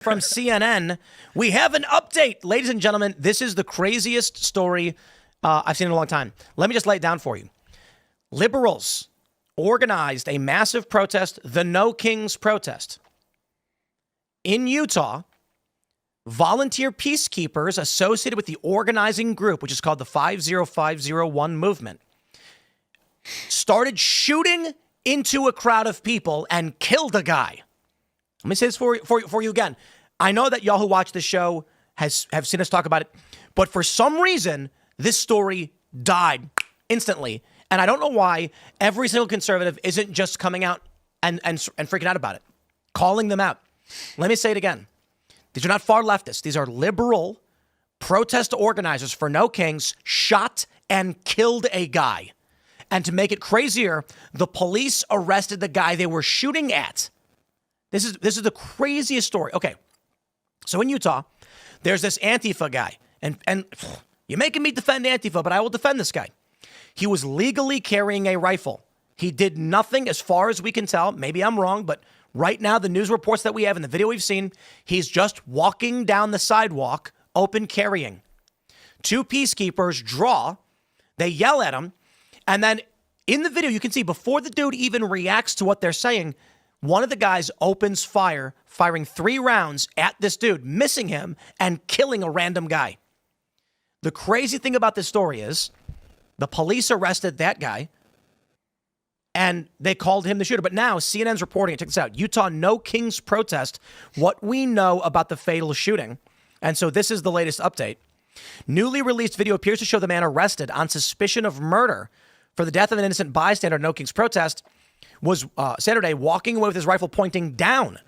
From CNN, we have an update. Ladies and gentlemen, this is the craziest story I've seen in a long time. Let me just lay it down for you. Liberals organized a massive protest, the No Kings protest. In Utah, volunteer peacekeepers associated with the organizing group, which is called the 50501 movement, started shooting into a crowd of people and killed a guy. Let me say this for you again. I know that y'all who watch this show have seen us talk about it, but for some reason, this story died instantly. And I don't know why every single conservative isn't just coming out and freaking out about it, calling them out. Let me say it again. These are not far leftists. These are liberal protest organizers for No Kings shot and killed a guy. And to make it crazier, the police arrested the guy they were shooting at. This is the craziest story. Okay, so in Utah, there's this Antifa guy. And you're making me defend Antifa, but I will defend this guy. He was legally carrying a rifle. He did nothing as far as we can tell. Maybe I'm wrong, but right now, the news reports that we have and the video we've seen, he's just walking down the sidewalk, open carrying. Two peacekeepers draw. They yell at him. And then in the video, you can see before the dude even reacts to what they're saying, one of the guys opens fire, firing 3 rounds at this dude, missing him and killing a random guy. The crazy thing about this story is the police arrested that guy and they called him the shooter. But now CNN's reporting, check this out, Utah No Kings protest, what we know about the fatal shooting. And so this is the latest update. Newly released video appears to show the man arrested on suspicion of murder for the death of an innocent bystander at No Kings protest was Saturday walking away with his rifle pointing down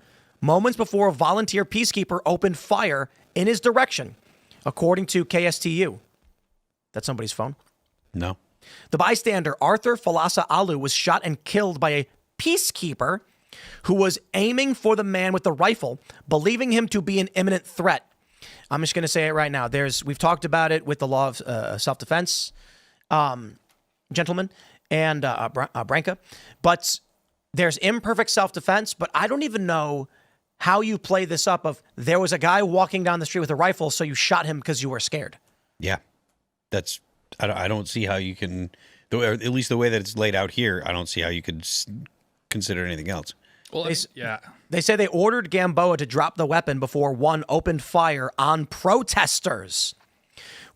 moments before a volunteer peacekeeper opened fire in his direction, according to KSTU. That's somebody's phone? No. The bystander, Arthur Falasa Alu, was shot and killed by a peacekeeper who was aiming for the man with the rifle, believing him to be an imminent threat. I'm just going to say it right now. We've talked about it with the law of self-defense, gentlemen, and Branca. But there's imperfect self-defense, but I don't even know how you play this up of there was a guy walking down the street with a rifle, so you shot him because you were scared. Yeah. I don't see how you can, at least the way that it's laid out here, I don't see how you could consider anything else. Well, They say they ordered Gamboa to drop the weapon before one opened fire on protesters.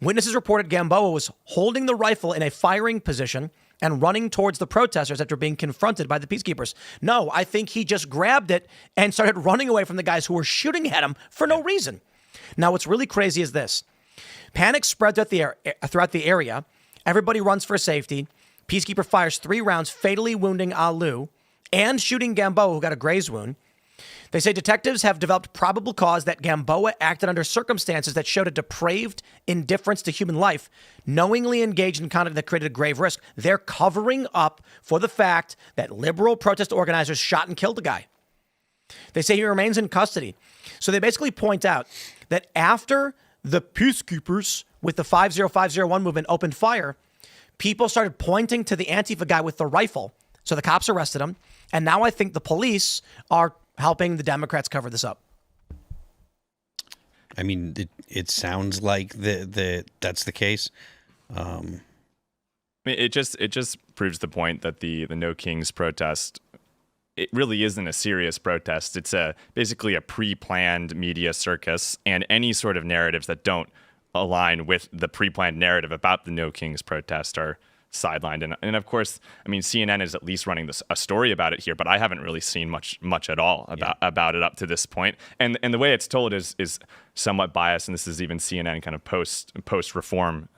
Witnesses reported Gamboa was holding the rifle in a firing position and running towards the protesters after being confronted by the peacekeepers. No, I think he just grabbed it and started running away from the guys who were shooting at him for no reason. Now, what's really crazy is this. Panic spread throughout the area. Everybody runs for safety. Peacekeeper fires 3 rounds, fatally wounding Alu and shooting Gamboa, who got a graze wound. They say detectives have developed probable cause that Gamboa acted under circumstances that showed a depraved indifference to human life, knowingly engaged in conduct that created a grave risk. They're covering up for the fact that liberal protest organizers shot and killed the guy. They say he remains in custody. So they basically point out that after the peacekeepers with the 50501 movement opened fire, people started pointing to the Antifa guy with the rifle. So the cops arrested him. And now I think the police are helping the Democrats cover this up. I mean, it sounds like that's the case. I mean, it just proves the point that the No Kings protest, it really isn't a serious protest. It's basically a pre-planned media circus, and any sort of narratives that don't align with the pre-planned narrative about the No Kings protest are sidelined. And of course, I mean, CNN is at least running a story about it here, but I haven't really seen much at all about it up to this point. And the way it's told is somewhat biased, and this is even CNN kind of post reform.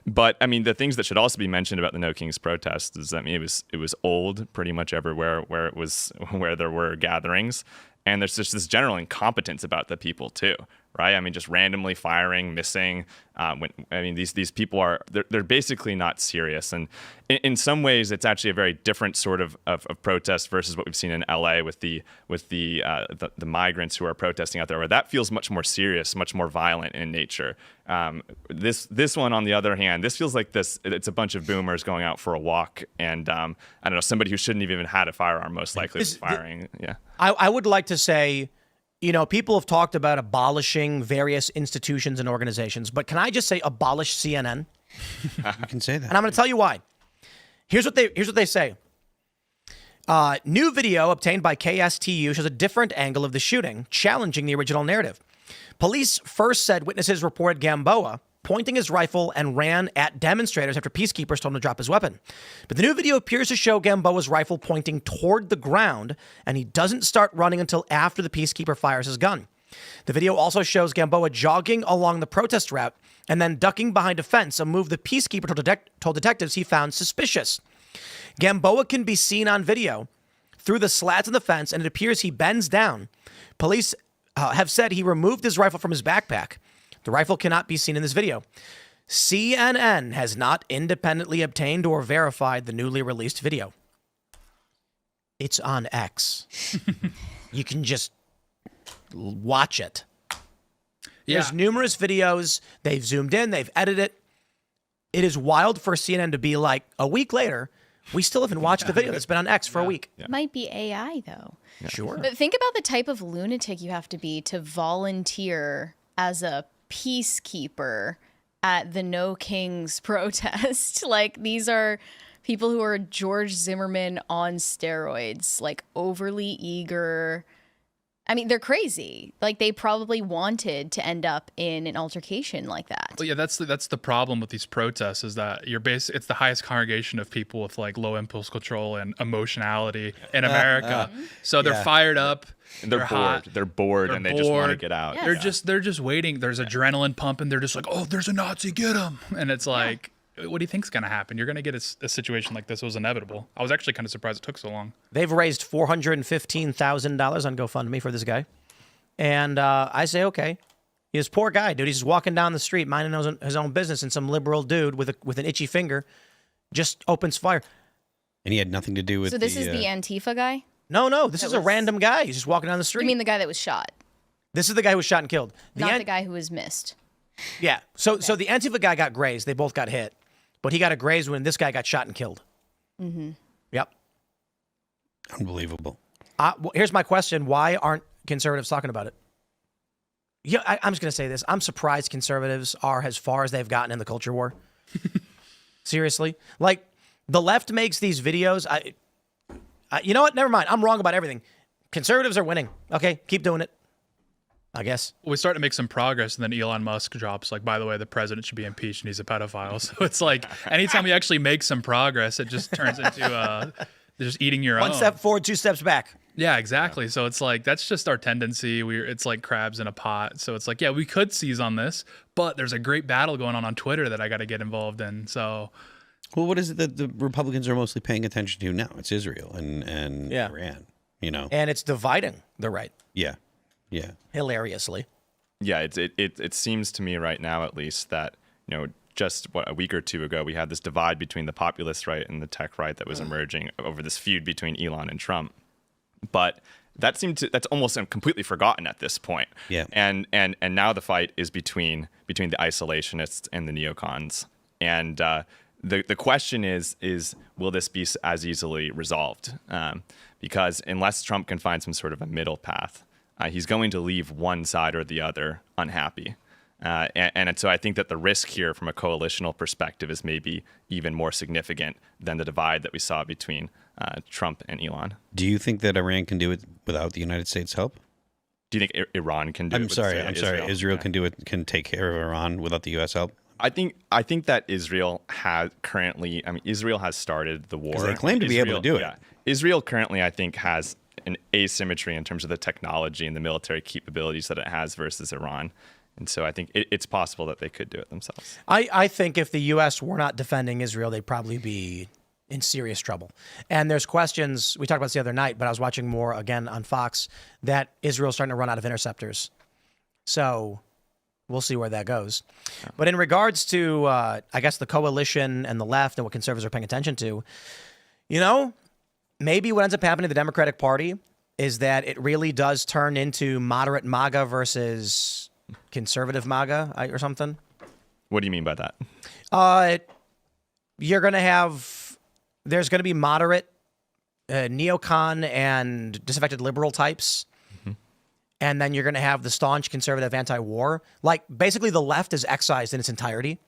But I mean, the things that should also be mentioned about the No Kings protest is, I mean, it was old pretty much everywhere where there were gatherings. And there's just this general incompetence about the people too, right? I mean, just randomly firing, missing. These people they're basically not serious. And in some ways, it's actually a very different sort of protest versus what we've seen in LA with the migrants who are protesting out there, where that feels much more serious, much more violent in nature. This one, on the other hand, this feels like it's a bunch of boomers going out for a walk, and I don't know, somebody who shouldn't have even had a firearm most likely was firing. Yeah. I would like to say you know, people have talked about abolishing various institutions and organizations, but can I just say abolish CNN? You can say that. And I'm going to tell you why. Here's what they say. New video obtained by KSTU shows a different angle of the shooting, challenging the original narrative. Police first said witnesses reported Gamboa pointing his rifle and ran at demonstrators after peacekeepers told him to drop his weapon. But the new video appears to show Gamboa's rifle pointing toward the ground, and he doesn't start running until after the peacekeeper fires his gun. The video also shows Gamboa jogging along the protest route and then ducking behind a fence, a move the peacekeeper told detectives he found suspicious. Gamboa can be seen on video through the slats in the fence, and it appears he bends down. Police have said he removed his rifle from his backpack. The rifle cannot be seen in this video. CNN has not independently obtained or verified the newly released video. It's on X. You can just watch it. Yeah. There's numerous videos. They've zoomed in. They've edited it. It is wild for CNN to be like, a week later, we still haven't watched the video that's been on X for a week. It might be AI, though. Sure. But think about the type of lunatic you have to be to volunteer as a peacekeeper at the No Kings protest. Like, these are people who are George Zimmerman on steroids, like overly eager. I mean, they're crazy. Like, they probably wanted to end up in an altercation like that. Well, yeah, that's the problem with these protests is that it's the highest congregation of people with like low impulse control and emotionality in America. So they're fired up. And they're bored. hot, They're bored, and they just want to get out. Yeah. They're just waiting. There's adrenaline pumping. They're just like, oh, there's a Nazi, get him. And it's like, what do you think's gonna happen? You're gonna get a situation like this. It was inevitable. I was actually kind of surprised it took so long. They've raised $415,000 on GoFundMe for this guy. And I say, okay. He's a poor guy, dude. He's just walking down the street, minding his own business, and some liberal dude with an itchy finger just opens fire. And he had nothing to do with So this is the Antifa guy? No. This is a random guy. He's just walking down the street. You mean the guy that was shot? This is the guy who was shot and killed. Not the guy who was missed. Yeah. So the Antifa guy got grazed. They both got hit. But he got a graze when this guy got shot and killed. Mm-hmm. Yep. Unbelievable. Well, here's my question. Why aren't conservatives talking about it? Yeah, I'm just going to say this. I'm surprised conservatives are as far as they've gotten in the culture war. Seriously. Like, the left makes these videos. You know what? Never mind. I'm wrong about everything. Conservatives are winning. Okay, keep doing it, I guess. We start to make some progress, and then Elon Musk drops, like, by the way, the president should be impeached, and he's a pedophile. So it's like, anytime we actually make some progress, it just turns into just eating your own. One step forward, two steps back. Yeah, exactly. So it's like, that's just our tendency. It's like crabs in a pot. So it's like, yeah, we could seize on this, but there's a great battle going on Twitter that I got to get involved in. So, Well, what is it that the Republicans are mostly paying attention to now? It's Israel and Yeah. Iran, you know? And it's dividing the right, Yeah. Yeah. hilariously. Yeah, it seems to me right now, at least, that just a week or two ago, we had this divide between the populist right and the tech right that was emerging over this feud between Elon and Trump. But that's almost completely forgotten at this point. Yeah. And now the fight is between the isolationists and the neocons. And the question is will this be as easily resolved? Because unless Trump can find some sort of a middle path, he's going to leave one side or the other unhappy. And so I think that the risk here from a coalitional perspective is maybe even more significant than the divide that we saw between Trump and Elon. Do you think that Iran can do it without the United States' help? Do you think Iran can do it? I'm sorry. Israel Okay. can do it. Can take care of Iran without the U.S. help. I think that Israel has currently. I mean, Israel has started the war. 'Cause they claim to be able to do it. Yeah, Israel currently, I think, has an asymmetry in terms of the technology and the military capabilities that it has versus Iran. And so I think it's possible that they could do it themselves. I think if the U.S. were not defending Israel, they'd probably be in serious trouble. And there's questions, we talked about this the other night, but I was watching more again on Fox, that Israel's starting to run out of interceptors. So we'll see where that goes. But in regards to, I guess, the coalition and the left and what conservatives are paying attention to, maybe what ends up happening to the Democratic Party is that it really does turn into moderate MAGA versus conservative MAGA or something. What do you mean by that? There's going to be moderate neocon and disaffected liberal types. and then you're going to have the staunch conservative anti-war. Like, basically, the left is excised in its entirety.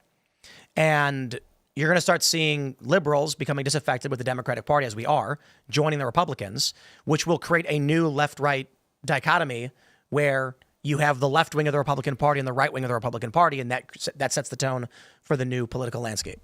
And you're going to start seeing liberals becoming disaffected with the Democratic Party, as we are, joining the Republicans, which will create a new left-right dichotomy where you have the left wing of the Republican Party and the right wing of the Republican Party, and that sets the tone for the new political landscape.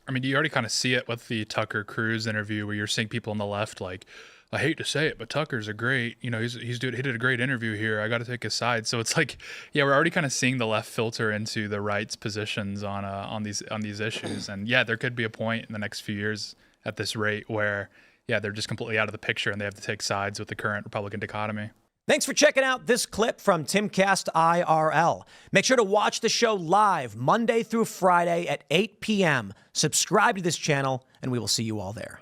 I mean, you already kind of see it with the Tucker Cruise interview where you're seeing people on the left like, I hate to say it, but Tucker's a great, he did a great interview here. I got to take his side. So it's like, yeah, we're already kind of seeing the left filter into the right's positions on these issues. And yeah, there could be a point in the next few years at this rate where, yeah, they're just completely out of the picture and they have to take sides with the current Republican dichotomy. Thanks for checking out this clip from Timcast IRL. Make sure to watch the show live Monday through Friday at 8 p.m. Subscribe to this channel, and we will see you all there.